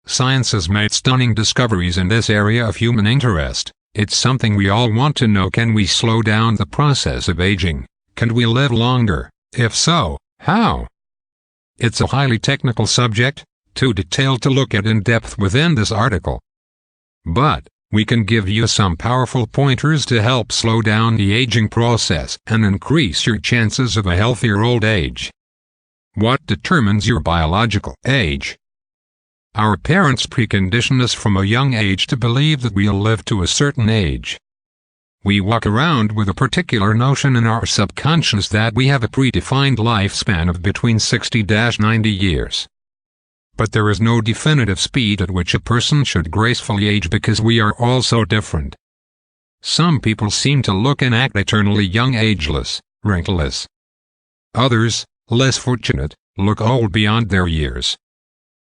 Science has made stunning discoveries in this area of human interest. It's something we all want to know. Can we slow down the process of aging? Can we live longer? If so, how? It's a highly technical subject, too detailed to look at in depth within this article. But we can give you some powerful pointers to help slow down the aging process and increase your chances of a healthier old age. What determines your biological age? Our parents precondition us from a young age to believe that we'll live to a certain age. We walk around with a particular notion in our subconscious that we have a predefined lifespan of between 60-90 years. But there is no definitive speed at which a person should gracefully age because we are all so different. Some people seem to look and act eternally young, ageless, wrinkleless. Others, less fortunate, look old beyond their years.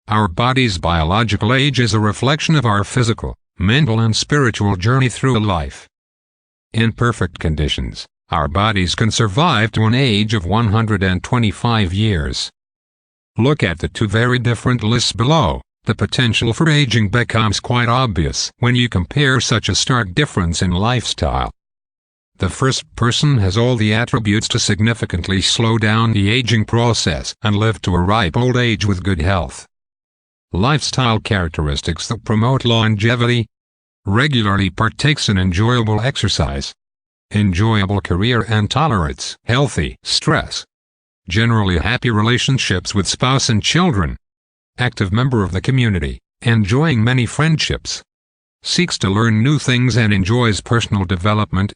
Our body's biological age is a reflection of our physical, mental and spiritual journey through life. In perfect conditions, our bodies can survive to an age of 125 years. Look at the two very different lists below. The potential for aging becomes quite obvious when you compare such a stark difference in lifestyle. The first person has all the attributes to significantly slow down the aging process and live to a ripe old age with good health. Lifestyle characteristics that promote longevity: regularly partakes in enjoyable exercise, enjoyable career and tolerates healthy stress, generally happy relationships with spouse and children, active member of the community, enjoying many friendships, seeks to learn new things and enjoys personal development,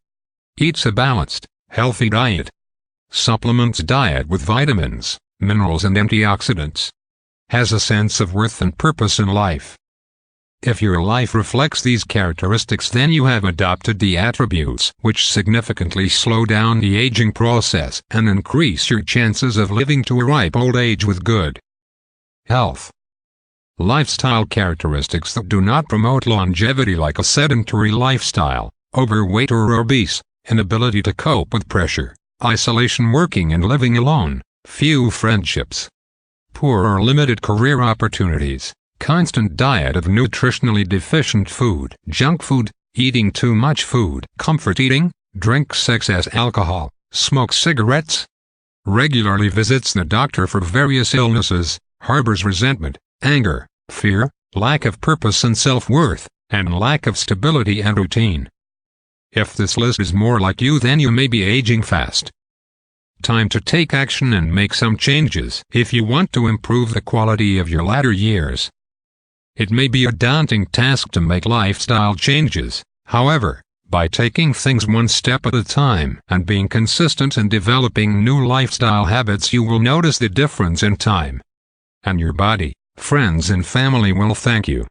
eats a balanced, healthy diet, supplements diet with vitamins, minerals and antioxidants, has a sense of worth and purpose in life. If your life reflects these characteristics, then you have adopted the attributes which significantly slow down the aging process and increase your chances of living to a ripe old age with good health. Lifestyle characteristics that do not promote longevity, like a sedentary lifestyle, overweight or obese, inability to cope with pressure, isolation, working and living alone, few friendships, poor or limited career opportunities, constant diet of nutritionally deficient food, junk food, eating too much food, comfort eating, drinks excess alcohol, smokes cigarettes, regularly visits the doctor for various illnesses, harbors resentment, anger, fear, lack of purpose and self-worth, and lack of stability and routine. If this list is more like you, then you may be aging fast. Time to take action and make some changes if you want to improve the quality of your latter years. It may be a daunting task to make lifestyle changes. However, by taking things one step at a time and being consistent in developing new lifestyle habits, you will notice the difference in time. And your body, friends and family will thank you.